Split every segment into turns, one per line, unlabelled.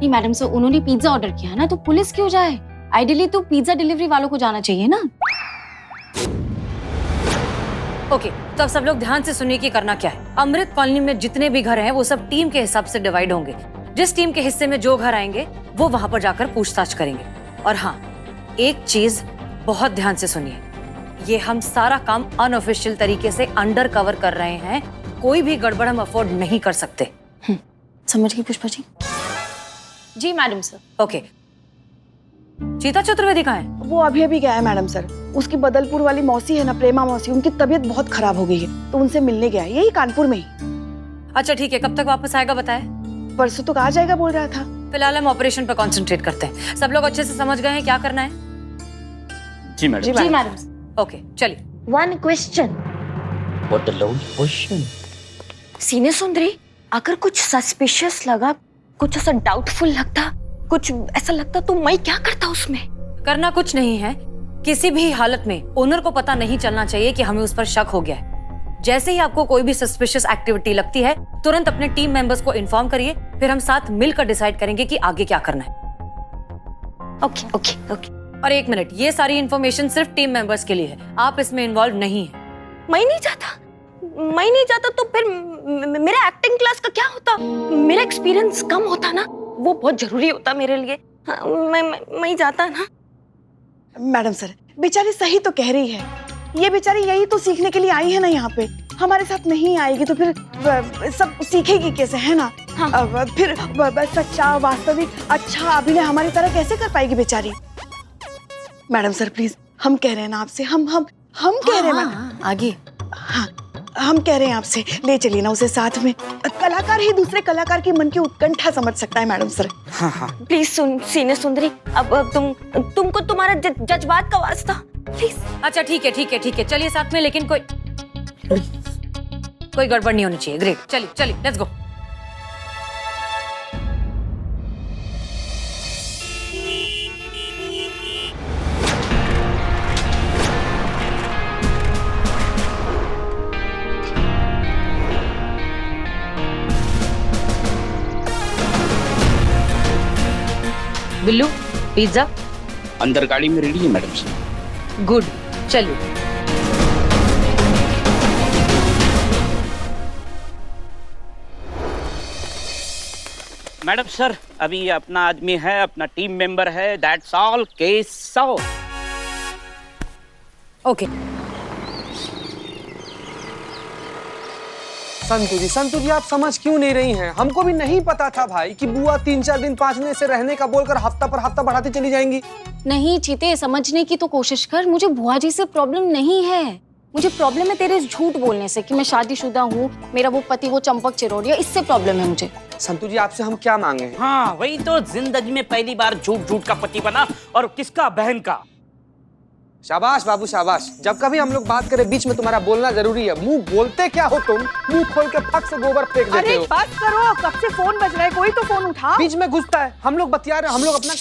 नहीं madam sir, उन्होंने pizza order किया है ना, तो पुलिस क्यों जाए? आइडियली तो पिज्जा डिलीवरी वालों को जाना चाहिए ना।
ओके, तो अब सब लोग ध्यान से सुनिए कि करना क्या है। अमृत कॉलोनी में जितने भी घर हैं वो सब टीम के हिसाब से डिवाइड होंगे। जिस टीम के हिस्से में जो घर आएंगे वो वहां पर जाकर पूछताछ करेंगे। और हाँ, एक चीज बहुत ध्यान से सुनिए, ये हम सारा काम अनऑफिशियल तरीके से अंडर कवर कर रहे हैं। कोई भी गड़बड़ हम अफोर्ड नहीं कर सकते।
समझ गई पुष्पा जी? जी मैडम सर।
ओके, चीता चतुर्वेदी कहाँ है?
वो अभी अभी गया है मैडम सर। उसकी बदलपुर वाली मौसी है ना, प्रेमा मौसी, उनकी तबीयत बहुत खराब हो गई है, तो उनसे मिलने गया है, यही कानपुर में ही।
अच्छा ठीक है, कब तक वापस आएगा बताए?
परसों तो आ जाएगा बोल रहा था।
फिलहाल हम ऑपरेशन पर कंसंट्रेट करते हैं। सब लोग अच्छे से समझ गए हैं क्या करना है?
जी मैडम।
जी मैडम।
ओके चलिए।
One question.
What the Lord question?
सीने सुंदरी, अगर कुछ सस्पिशियस लगा, कुछ ऐसा डाउटफुल लगता, कुछ ऐसा लगता, तो मैं क्या करता उसमें?
करना कुछ नहीं है। किसी भी हालत में ओनर को पता नहीं चलना चाहिए कि हमें उस पर शक हो गया है। जैसे ही आपको कोई भी सस्पिशियस एक्टिविटी लगती है, तुरंत अपने टीम मेंबर्स को इन्फॉर्म करिए, फिर हम साथ मिलकर डिसाइड करेंगे कि आगे क्या करना है।
Okay okay okay.
और एक मिनट, ये सारी इन्फॉर्मेशन सिर्फ टीम मेंबर्स के लिए है, आप इसमें इन्वॉल्व नहीं है।
मैं नहीं जाता तो फिर मेरा एक्टिंग क्लास का क्या होता? मेरा एक्सपीरियंस कम होता ना, वो बहुत जरूरी होता मेरे लिए। हाँ, मैं जाता ना।
मैडम सर, बेचारी सही तो कह रही है। ये बेचारी यही तो सीखने के लिए आई है ना यहाँ पे। हमारे साथ नहीं आएगी तो फिर सब सीखेगी कैसे, है ना? हाँ। फिर सच्चा, वास्तविक, अच्छा अभिनय हमारी तरह कैसे कर पाएगी बेचारी? मैडम सर प्लीज, हम कह रहे हैं ना आपसे, हम कह रहे हैं
आगे।
हाँ, हम कह रहे हैं आपसे, ले चलिए ना उसे साथ में। कलाकार ही दूसरे कलाकार की मन की उत्कंठा समझ सकता है मैडम सर।
हाँ हाँ।
प्लीज सीने सुंदरी, अब तुमको तुम्हारा जज्बात का वास्ता, प्लीज।
अच्छा ठीक है, चलिए साथ में, लेकिन कोई गड़बड़ नहीं होनी चाहिए। ग्रेट, चलिए लेट्स गो। बिल्लू, पिज्जा
अंदर गाड़ी में रेडी है मैडम सर।
गुड, चलिए।
मैडम सर, अभी ये अपना आदमी है, अपना टीम मेंबर है, that's all, case solve.
Okay.
Santu ji आप समझ क्यों नहीं रही हैं? हमको भी नहीं पता था भाई कि बुआ 3-4 दिन 5 दिन से रहने का बोलकर हफ्ता पर हफ्ता बढ़ाती चली जाएंगी।
नहीं चीते, समझने की तो कोशिश कर। मुझे बुआ जी से प्रॉब्लम नहीं है, मुझे प्रॉब्लम है तेरे झूठ बोलने से कि मैं शादीशुदा हूँ, मेरा वो पति वो चंपक चिरौड़िया, इससे प्रॉब्लम है मुझे।
संतु जी आपसे हम क्या मांगे?
हाँ वही तो, जिंदगी में पहली बार झूठ का पति बना, और किसका? बहन का।
शाबाश बाबू शाबाश। जब कभी हम लोग बात करें बीच में तुम्हारा बोलना जरूरी है। मुंह बोलते क्या हो तुम? मुंह खोल के फट से गोबर फेंक देते
अरे
हो।
बस करो, कब से फोन बज रहा है, कोई तो फोन उठा।
बीच में घुसता है। हम लोग बतिया रहे हैं, हम लोग अपना।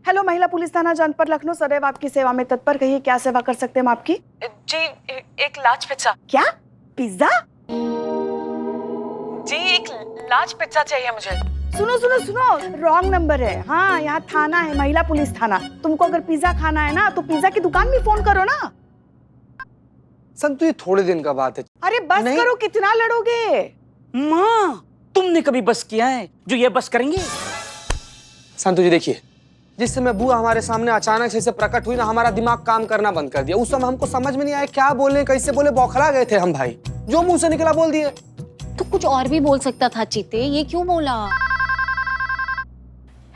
हेलो, महिला पुलिस थाना जनपद लखनऊ सदैव आपकी सेवा में तत्पर। कहिए क्या सेवा कर सकते हैं हम आपकी?
जी एक लार्ज पिज्जा।
क्या? पिज्जा?
जी एक लार्ज पिज्जा चाहिए मुझे।
सुनो रॉन्ग नंबर है। हाँ, यहाँ थाना है, महिला पुलिस थाना। तुमको अगर पिज्जा खाना है ना तो पिज्जा की दुकान में फोन करो ना।
संतु ये थोड़े दिन का बात है।
अरे बस करो, कितना लड़ोगे?
माँ, तुमने कभी बस किया है जो ये बस करेंगे?
संतु जी देखिए, जिस समय बुआ हमारे सामने अचानक से प्रकट हुई ना, हमारा दिमाग काम करना बंद कर दिया। उस समय हमको समझ में नहीं आया क्या बोले, कैसे बोले, बौखला गए थे हम भाई। जो मुंह से निकला बोल दिए।
तो कुछ और भी बोल सकता था चीते, ये क्यों बोला?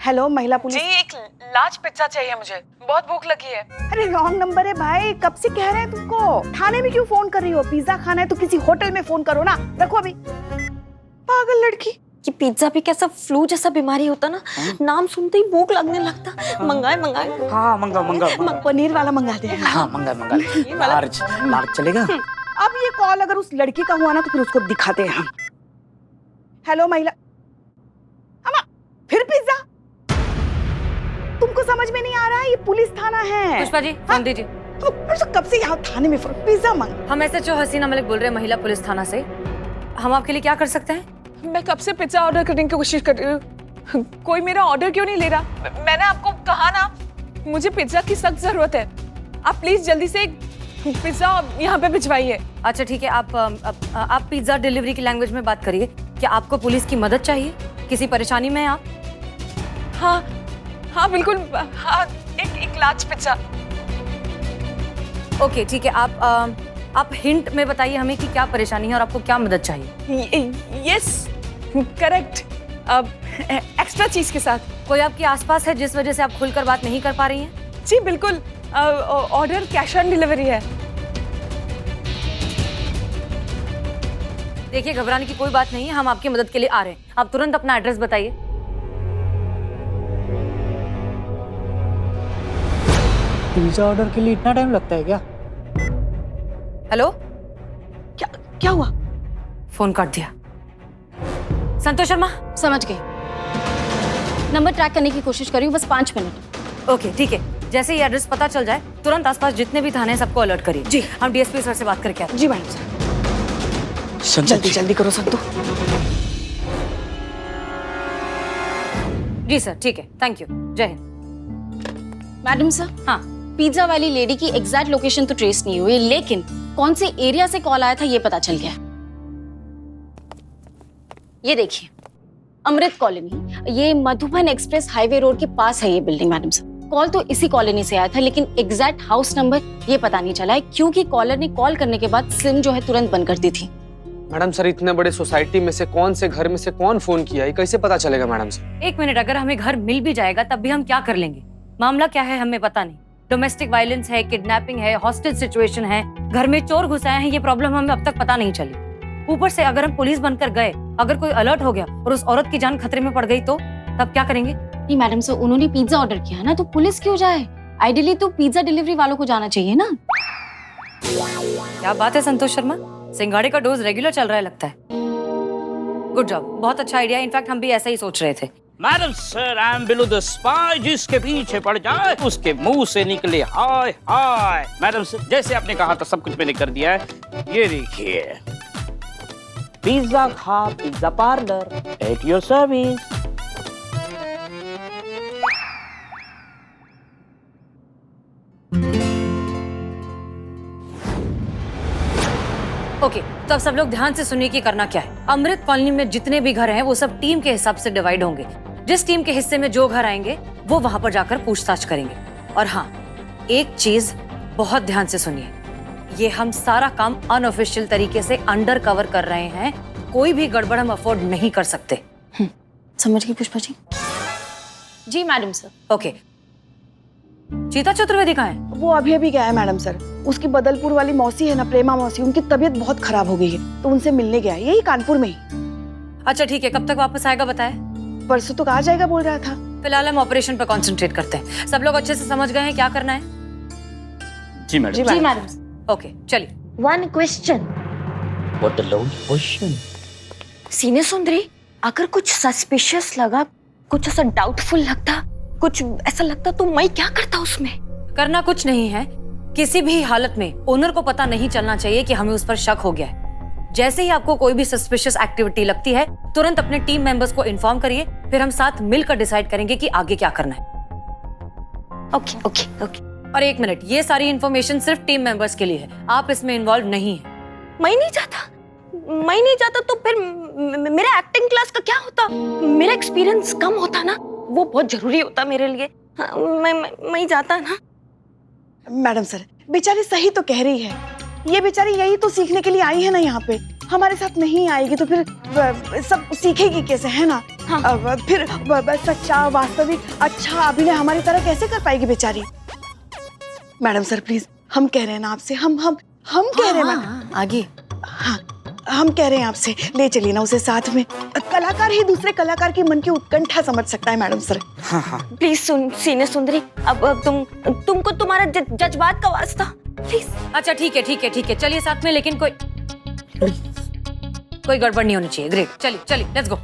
हेलो, महिला पुलिस।
जी एक लार्ज पिज्जा चाहिए मुझे, बहुत भूख लगी है।
अरे रॉन्ग नंबर है भाई, कब से कह रहे हैं तुमको। थाने में क्यों फोन कर रही हो? पिज्जा खाना है तो किसी होटल में फोन करो ना। रखो अभी। पागल लड़की।
कि पिज्जा भी कैसा फ्लू जैसा बीमारी होता ना, नाम सुनते ही भूख लगने लगता। मंगाए
हाँ मंगा।
पनीर वाला मंगा दे।
हाँ मंगा। लार्ज चलेगा?
अब ये कॉल अगर उस लड़की का हुआ ना तो फिर उसको दिखाते हैं हम। हेलो महिला, अम्मा फिर पिज्जा? तुमको समझ में नहीं आ रहा है? ये पुलिस थाना है।
पुष्पा जी फोन दीजिए।
तो कब से यहाँ थाने में पिज्जा मांग?
हम SHO हसीना मलिक बोल रहे हैं, महिला पुलिस थाना से। हम आपके लिए क्या कर सकते हैं?
मैं कब से पिज्जा ऑर्डर करने की कोशिश कर रही हूँ। कोई मेरा ऑर्डर क्यों नहीं ले रहा? मैंने आपको कहा ना, मुझे पिज्जा की सख्त जरूरत है। आप प्लीज जल्दी से एक पिज्जा यहाँ पे भिजवाइए।
अच्छा ठीक है, आप पिज्जा डिलीवरी की लैंग्वेज में बात करिए। क्या आपको पुलिस की मदद चाहिए? किसी परेशानी में हैं आप?
हाँ हाँ बिल्कुल, हाँ एक लार्ज पिज्जा।
ओके ठीक है, आप हिंट में बताइए हमें कि क्या परेशानी है और आपको क्या मदद चाहिए।
यस करेक्ट, एक्स्ट्रा चीज के साथ।
कोई आपके आसपास है जिस वजह से आप खुलकर बात नहीं कर पा रही हैं?
जी बिल्कुल, ऑर्डर कैश ऑन डिलीवरी है।
देखिए घबराने की कोई बात नहीं है, हम आपकी मदद के लिए आ रहे हैं। आप तुरंत अपना एड्रेस बताइए।
पिज्जा ऑर्डर के लिए इतना टाइम लगता है क्या?
हेलो,
क्या हुआ?
फोन काट दिया। संतोष शर्मा।
समझ गई, नंबर ट्रैक करने की कोशिश करी हूँ, बस 5 मिनट।
ओके ठीक है, जैसे ही एड्रेस पता चल जाए तुरंत आसपास जितने भी थाने हैं सबको अलर्ट करिए।
जी।
हम डीएसपी सर से बात करके आते हैं।
जी मैडम सर, जल्दी जल्दी करो संतु।
जी सर ठीक है, थैंक यू, जय हिंद।
मैडम सर,
हाँ
पिज्जा वाली लेडी की एग्जैक्ट लोकेशन तो ट्रेस नहीं हुई, लेकिन कौन से एरिया से कॉल आया था ये पता चल गया। ये देखिए, अमृत कॉलोनी, ये मधुबन एक्सप्रेस हाईवे रोड के पास है ये बिल्डिंग। मैडम सर, कॉल तो इसी कॉलोनी से आया था, लेकिन एग्जैक्ट हाउस नंबर ये पता नहीं चला है, क्योंकि कॉलर ने कॉल करने के बाद सिम जो है तुरंत बंद कर दी थी।
मैडम सर, इतने बड़े सोसाइटी में से कौन से घर में से कौन फोन किया, ये कैसे पता चलेगा मैडम सर?
एक मिनट, अगर हमें घर मिल भी जाएगा तब भी हम क्या कर लेंगे? मामला क्या है हमें पता नहीं। डोमेस्टिक वायलेंस है, किडनैपिंग है, हॉस्टेज सिचुएशन है, घर में चोर घुस आए हैं, ये प्रॉब्लम हमें अब तक पता नहीं चली। ऊपर से अगर हम पुलिस बनकर गए, अगर कोई अलर्ट हो गया और उस औरत की जान खतरे में पड़ गई तो तब क्या करेंगे?
नहीं मैडम सर, उन्होंने पिज्जा ऑर्डर किया ना, तो पुलिस क्यों जाए? आइडियली तो पिज्जा डिलीवरी वालों को जाना चाहिए ना।
क्या बात है संतोष शर्मा, सिंघाड़े का डोज रेगुलर चल रहा है लगता है। गुड जॉब, बहुत अच्छा आइडिया। इनफैक्ट हम भी ऐसा ही सोच रहे थे।
Madam sir, I am below the spy, जिसके पीछे पड़ जाए उसके मुंह से निकले हाय हाय। मैडम सर, जैसे आपने कहा था सब कुछ मैंने कर दिया है। ये देखिए, पिज्जा खा pizza parlour at your service.
Okay, तो अब सब लोग ध्यान से सुनिए कि करना क्या है। अमृत कॉलोनी में जितने भी घर हैं वो सब टीम के हिसाब से डिवाइड होंगे। जिस टीम के हिस्से में जो घर आएंगे वो वहां पर जाकर पूछताछ करेंगे। और हाँ, एक चीज बहुत ध्यान से सुनिए, ये हम सारा काम अनऑफिशियल तरीके से अंडर कवर कर रहे हैं। कोई भी गड़बड़ हम अफोर्ड नहीं कर सकते।
समझ गई पुष्पा जी? जी मैडम सर।
ओके, चीता चतुर्वेदी कहाँ है?
वो अभी अभी गया है मैडम सर। उसकी बदलपुर वाली मौसी है ना, प्रेमा मौसी, उनकी तबीयत बहुत खराब हो गई है, तो उनसे मिलने गया है, यही कानपुर में ही।
अच्छा ठीक है, कब तक वापस आएगा बताए?
परसों तो आ जाएगा बोल रहा था।
फिलहाल हम ऑपरेशन पर कंसंट्रेट करते हैं। सब लोग अच्छे से समझ गए हैं क्या करना है?
जी मैडम।
जी मैडम।
ओके चलिए।
One question.
What the long question?
सीने सुंदरी, अगर कुछ सस्पिशियस लगा, कुछ ऐसा डाउटफुल लगता, कुछ ऐसा लगता तो मैं क्या करता उसमें?
करना कुछ नहीं है, किसी भी हालत में ओनर को पता नहीं चलना चाहिए कि हमें उस पर शक हो गया है। जैसे ही आपको कोई भी सस्पिशियस एक्टिविटी लगती है, तुरंत अपने टीम मेंबर्स को इन्फॉर्म करिए, फिर हम साथ मिलकर डिसाइड करेंगे कि आगे क्या करना है।
Okay okay okay.
और एक मिनट, ये सारी इन्फॉर्मेशन सिर्फ टीम मेंबर्स के लिए है, आप इसमें इन्वॉल्व नहीं है।
मैं नहीं जाता तो फिर मेरा एक्टिंग क्लास का क्या होता? मेरा एक्सपीरियंस कम होता ना, वो बहुत जरूरी होता मेरे लिए। हाँ, मैं जाता ना।
मैडम सर, बेचारी सही तो कह रही है, ये बेचारी यही तो सीखने के लिए आई है ना यहाँ पे। हमारे साथ नहीं आएगी तो फिर सब सीखेगी कैसे, है ना? हाँ। फिर सच्चा, वास्तविक, अच्छा अभिनय हमारी तरह कैसे कर पाएगी बेचारी? मैडम सर प्लीज, हम कह रहे हैं ना आपसे, हम कह रहे हैं मैडम।
आगे।
हाँ, हम कह रहे हैं आपसे, ले चलिए ना उसे साथ में। कलाकार ही दूसरे कलाकार की मन की उत्कंठा समझ सकता है मैडम सर।
हाँ हाँ।
प्लीज सीने सुंदरी, अब तुमको तुम्हारा जज्बात का वास्ता, प्लीज।
अच्छा ठीक है, चलिए साथ में, लेकिन कोई गड़बड़ नहीं होनी चाहिए। ग्रेट, चलिए लेट्स गो।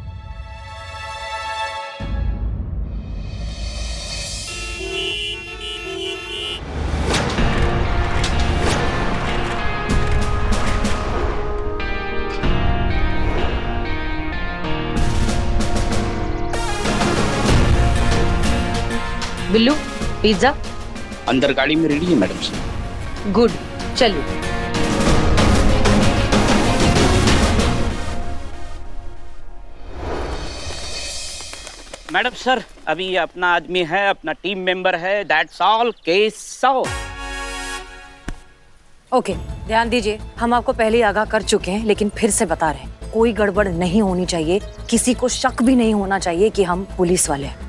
बिल्लू पिज्जा।
अंदर गाड़ी में रेडी है मैडम सर।
गुड, चलिए।
मैडम सर, अभी ये अपना आदमी है, अपना टीम मेंबर है, that's all. Case solve.
Okay, ध्यान दीजिए, हम आपको पहले ही आगाह कर चुके हैं, लेकिन फिर से बता रहे हैं, कोई गड़बड़ नहीं होनी चाहिए, किसी को शक भी नहीं होना चाहिए कि हम पुलिस वाले हैं।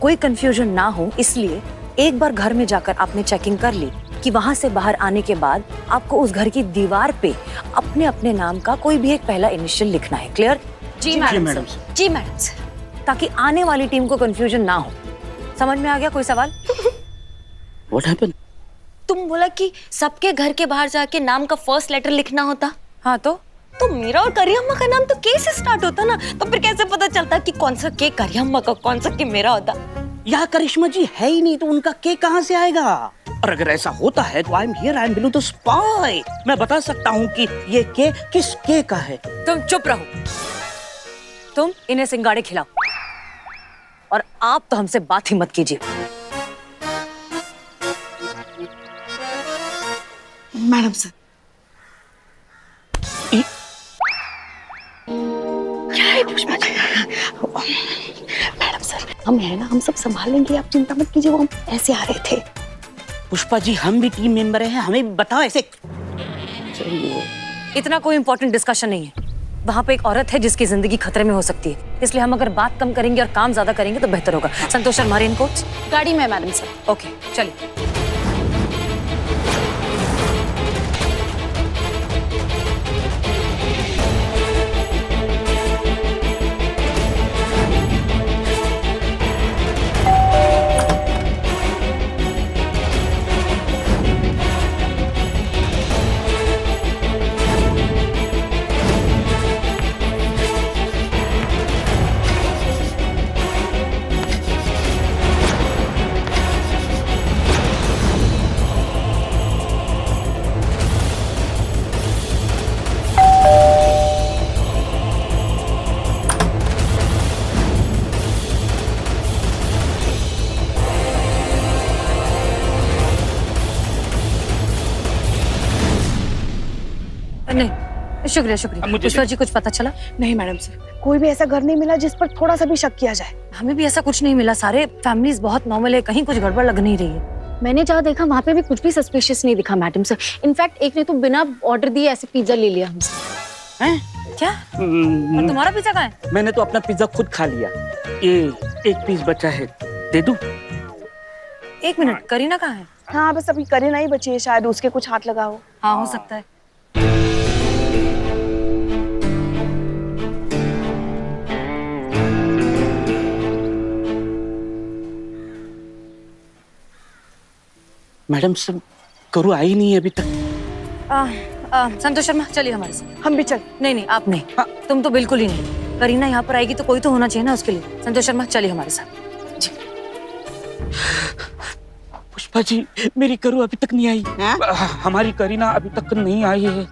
कोई कंफ्यूजन ना हो, इसलिए एक बार घर में जाकर आपने चेकिंग कर ली कि वहां से बाहर आने के बाद आपको उस घर की दीवार पे अपने अपने नाम का कोई भी एक पहला इनिशियल लिखना है। क्लियर?
जी मैडम सर।
जी मैडम सर, ताकि आने वाली टीम को कंफ्यूजन ना हो। समझ में आ गया? कोई सवाल?
What happened?
तुम बोला कि सबके घर के बाहर जाके नाम का फर्स्ट लेटर लिखना होता।
हाँ तो
मेरा और करियम्मा का नाम तो के से स्टार्ट होता ना, तो फिर कैसे पता चलता कि कौन सा के करियम्मा का, कौन सा के मेरा होता?
यहाँ करिश्मा जी है ही नहीं, तो उनका के कहाँ से आएगा? और अगर ऐसा होता है तो I am here, I am below the spy. मैं बता सकता हूँ कि ये के किस के का है।
तुम चुप रहो। तुम इन्हें सिंगाड़े खिलाओ, और आप तो हमसे बात ही मत कीजिए।
मैडम सर,
क्या है पुष्पा जी? मैडम सर, हम है ना, हम सब संभाल लेंगे, आप चिंता मत कीजिए। वो हम ऐसे आ रहे थे।
पुष्पा जी, हम भी टीम मेंबर हैं, हमें भी बताओ ऐसे।
इतना कोई इंपॉर्टेंट डिस्कशन नहीं है। वहाँ पे एक औरत है जिसकी जिंदगी खतरे में हो सकती है, इसलिए हम अगर बात कम करेंगे और काम ज्यादा करेंगे तो बेहतर होगा। संतोष शर्मा, रेनकोट
गाड़ी में मैडम सर।
ओके, चलिए। नहीं, शुक्रिया शुक्रिया।
मुझे
पुष्पा जी, कुछ पता चला?
नहीं मैडम सर, कोई भी ऐसा घर नहीं मिला जिस पर थोड़ा सा भी शक किया जाए।
हमें भी ऐसा कुछ नहीं मिला। सारे फैमिलीज बहुत नॉर्मल है, कहीं कुछ गड़बड़ लग नहीं रही है।
मैंने जहाँ देखा वहाँ पे भी कुछ भी सस्पिशियस नहीं दिखा मैडम सर। इनफैक्ट एक ने तो बिना ऑर्डर दिए ऐसे पिज्जा ले लिया हमसे।
हैं?
क्या? और तुम्हारा पिज्जा कहाँ है?
मैंने तो अपना पिज्जा खुद खा लिया। ये एक पीस बचा है, दे दूं?
एक मिनट, करीना कहाँ है?
हाँ, बस अभी करीना ही बची है, शायद उसके कुछ हाथ लगा हो।
हाँ, हो सकता है।
मैडम सब करू आई नहीं है अभी तक।
संतोष शर्मा, चलिए हमारे साथ।
हम भी चल।
नहीं, आप नहीं। तुम तो बिल्कुल ही नहीं। करीना यहाँ पर आएगी तो कोई तो होना चाहिए ना उसके लिए। संतोष शर्मा, चलिए हमारे साथ। जी।
पुष्पा जी, मेरी करू अभी तक नहीं आई। हमारी करीना अभी तक नहीं आई है।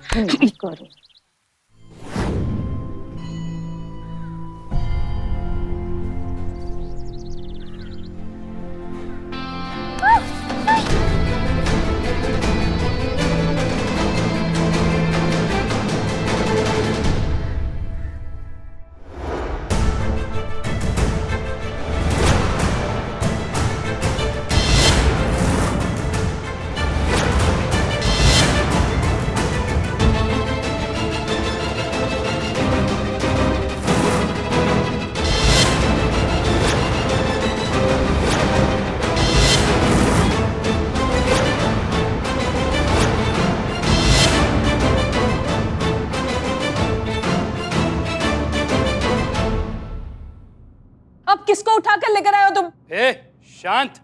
अब किसको उठा कर लेकर आए हो तुम?
ए, शांत।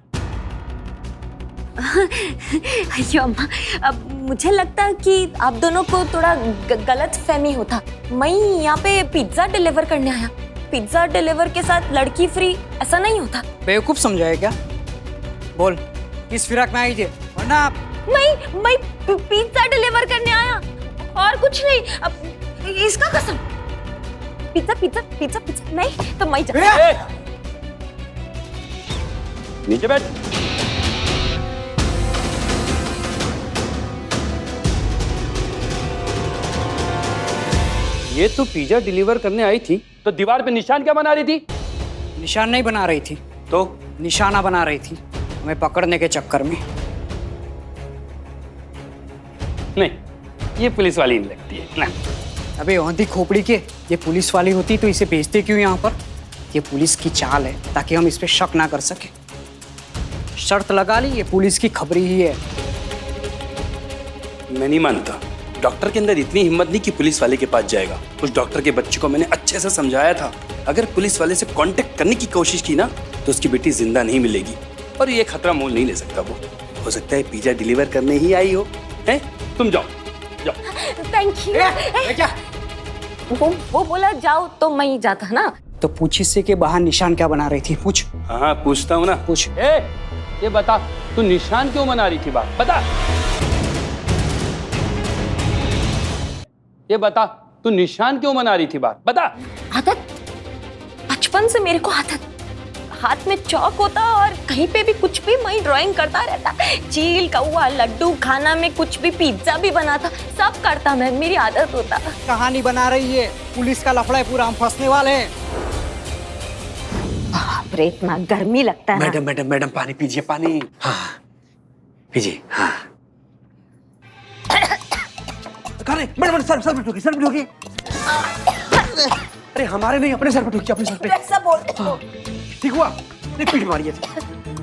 अయ్యో अम्मा, अब मुझे लगता है कि आप दोनों को थोड़ा गलत फहमी होता। मैं यहाँ पे पिज्जा डिलीवर करने आया। पिज्जा डिलीवर के साथ लड़की फ्री, ऐसा नहीं होता।
बेवकूफ समझा है क्या? बोल, किस फिराक में आई थी? वरना आप
मैं पिज्जा डिलीवर करने आया और कुछ नहीं। अब इसका कसम, पिज्जा पिज्जा पिज्जा पिज्जा नहीं तो मैं
नीचे बैठ। ये तो पिज्जा डिलीवर करने आई थी, तो दीवार पे निशान क्या बना रही थी?
निशान नहीं बना रही थी,
तो
निशाना बना रही थी हमें पकड़ने के चक्कर में।
नहीं, ये पुलिस वाली नहीं लगती है ना।
अबे औंधी खोपड़ी के, ये पुलिस वाली होती तो इसे भेजते क्यों यहाँ पर? ये पुलिस की चाल है ताकि हम इस पे शक ना कर सके। शर्त लगा ली, ये पुलिस की खबरी ही है।
मैं नहीं मानता। डॉक्टर के अंदर इतनी हिम्मत नहीं कि पुलिस वाले के पास जाएगा। उस डॉक्टर के बच्चे को मैंने अच्छे से समझाया था, अगर पुलिस वाले से कांटेक्ट करने की कोशिश की ना तो उसकी बेटी जिंदा नहीं मिलेगी। और ये खतरा मोल नहीं ले सकता वो। हो सकता है पिज्जा डिलीवर करने ही आई हो। हैं? तुम जाओ जाओ।
Thank you.
क्या?
वो बोला जाओ तो मैं ही जाता ना।
तो पूछ इससे के बाहर निशान क्या बना रही थी? पूछ।
हाँ पूछता हूँ ना।
पूछ।
ये बता, तू निशान क्यों बना रही थी? बात बता। ये बता, तू निशान क्यों बना रही थी? बात बता।
आदत, बचपन से मेरे को आदत, हाथ में चौक होता और कहीं पे भी कुछ भी मैं ड्राइंग करता रहता। चील, कौवा, लड्डू, खाना में कुछ भी, पिज्जा भी बनाता, सब करता मैं, मेरी आदत होता।
कहानी बना रही है, पुलिस का लफड़ा है पूरा, हम फंसने वाले हैं।
बाप रे, इतना गर्मी लगता है ना।
मैडम मैडम मैडम पानी पीजिए, पानी। हाँ पीजिए। हाँ मैडम सर पे ठोकी। अरे हमारे नहीं, अपने सर पे ठोकी, अपने सर पे।
ऐसा बोल।
हाँ, ठीक हुआ? नहीं पीठ मारिए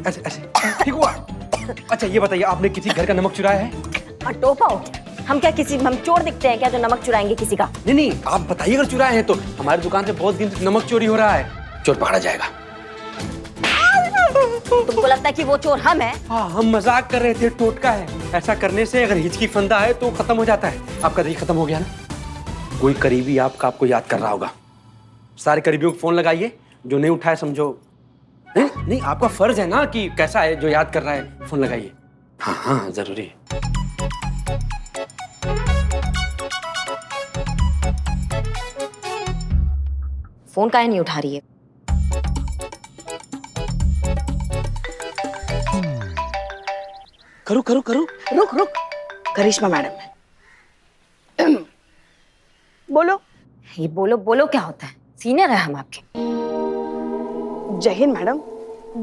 ऐसे ऐसे, ठीक हुआ? अच्छा ये बताइए, आपने किसी घर का नमक चुराया है?
टोपाओ, हम क्या किसी, हम चोर दिखते हैं क्या जो नमक चुराएंगे किसी का?
नहीं, आप बताइए अगर चुराए हैं तो। हमारी दुकान से बहुत दिन से नमक चोरी हो रहा है, चोर पकड़ा जाएगा।
तुमको लगता है कि वो चोर हम हैं?
हाँ, हम मजाक कर रहे थे, टोटका है। ऐसा करने से अगर हिचकी फंदा है तो खत्म हो जाता है। आपका दही खत्म हो गया ना? कोई करीबी आपको याद कर रहा होगा। सारे करीबियों को फोन लगाइए, जो नहीं उठाए समझो नहीं, आपका फर्ज है ना कि कैसा है जो याद कर रहा है, फोन लगाइए। हाँ हाँ जरूरी।
फोन काहे नहीं उठा रही है?
करो। रुक। करिश्मा मैडम है। बोलो।
ये बोलो क्या होता है? सीनियर है हम आपके।
जय हिंद मैडम,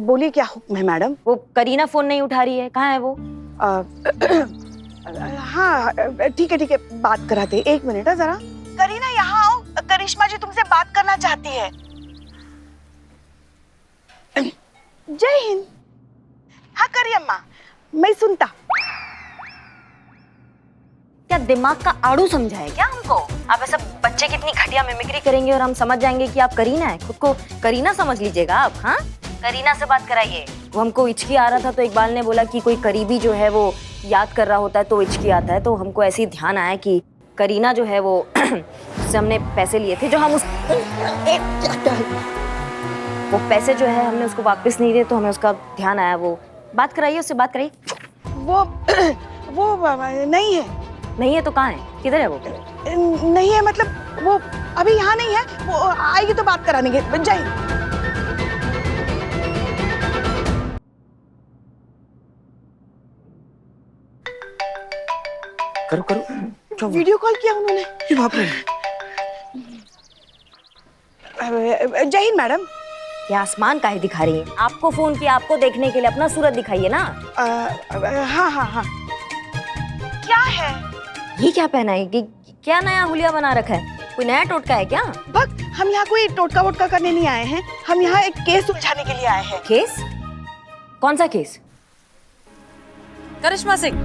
बोलिए क्या हुक्म है मैडम?
वो करीना फोन नहीं उठा रही है, कहाँ है वो?
हाँ ठीक है, बात कराते हैं। 1 मिनट है जरा। करीना यहाँ आओ, करिश्मा जी तुमसे बात करना चाहती है। जय हिंद। हाँ करिए अम्मा, मैं सुनता।
क्या दिमाग का आड़ू समझा है क्या हमको? आप ऐसा बच्चे कितनी घटिया मिमिक्री करेंगे और हम समझ जाएंगे कि आप करीना है। खुद को करीना समझ लीजिएगा आप। हाँ, करीना से बात कराइए। वो हमको हिचकी आ रहा था तो इकबाल ने बोला कि कोई करीबी जो है वो याद कर रहा होता है तो हिचकी आता है, तो हमको ऐसे ही ध्यान आया कि करीना जो है वो उससे हमने पैसे लिए थे, जो हम वो पैसे जो है हमने उसको वापस नहीं दिए, तो हमें उसका ध्यान आया। वो बात कराइए, उससे बात कराइए।
वो नहीं है
तो कहाँ है? किधर है वो?
नहीं है मतलब वो अभी यहाँ नहीं है, वो आएगी तो बात करा देंगे। जय हिंद।
करो।
वीडियो कॉल किया उन्होंने।
बाप रे।
जय हिंद मैडम।
ये आसमान काहे दिखा रही है? आपको फोन किया आपको देखने के लिए, अपना सूरत दिखाइए ना।
हाँ। क्या है
ये? क्या पहना है? क्या नया हुलिया बना रखा है? कोई नया टोटका है क्या?
बक, हम यहाँ कोई टोटका वोटका करने नहीं आए हैं, हम यहाँ एक केस सुलझाने के लिए आए हैं।
केस? कौन सा केस?
करिश्मा सिंह।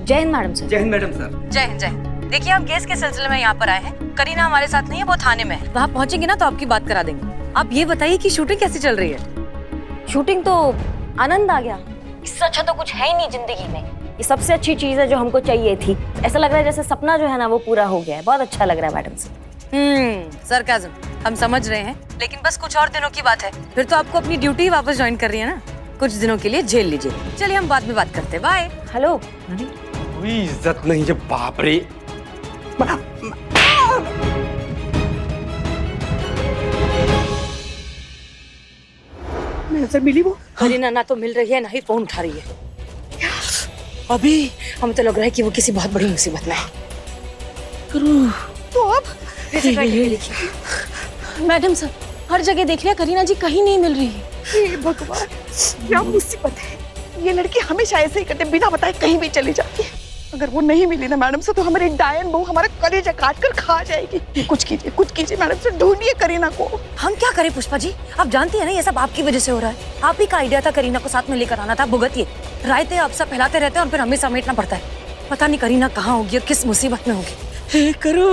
जय हिंद मैडम सर।
जय हिंद मैडम सर।
जय हिंद। देखिए, हम केस के सिलसिले में यहाँ पर आए हैं। करीना हमारे साथ नहीं है, वो थाने में है। वहाँ पहुँचेंगे ना तो आपकी बात करा देंगे। आप ये बताइए कि शूटिंग कैसी चल रही है?
शूटिंग तो आनंद आ गया। इससे अच्छा तो कुछ है ही नहीं जिंदगी में। ये सबसे अच्छी चीज है जो हमको चाहिए थी। ऐसा लग रहा है जैसे सपना जो है ना वो पूरा हो गया है। बहुत अच्छा लग रहा है मैडम सर।
सरकाज़म, हम समझ रहे हैं, लेकिन बस कुछ और दिनों की बात है। फिर तो आपको अपनी ड्यूटी वापस ज्वाइन कर रही है ना। कुछ दिनों के लिए झेल लीजिए। चलिए हम बाद में बात करते हैं। बाय।
हेलो।
कोई इज्जत नहीं है। बाप रे।
मैडम सर मिली वो?
करीना ना तो मिल रही है ना ही फोन उठा रही है। अभी हमें तो लग रहा है कि वो किसी बहुत बड़ी मुसीबत में है।
तो अब
मैडम सर हर जगह देख लिया, करीना जी कहीं नहीं मिल रही है।
हे भगवान, क्या मुसीबत है। ये लड़की हमेशा ऐसे ही करते, बिना बताए कहीं भी चली जाती है। अगर वो नहीं मिली ना मैडम से तो हमारी डायन बहू हमारा कलेजा काट कर खा जाएगी। कुछ कीजिए मैडम से, ढूंढिए करीना को।
हम क्या करें पुष्पा जी, आप जानती है ना ये सब आपकी वजह से हो रहा है। आप ही का आइडिया था करीना को साथ में लेकर आना था। भुगतिए, रायते आप सब फैलाते रहते हैं और फिर हमें समेटना पड़ता है। पता नहीं करीना कहाँ होगी और किस मुसीबत में होगी।
करो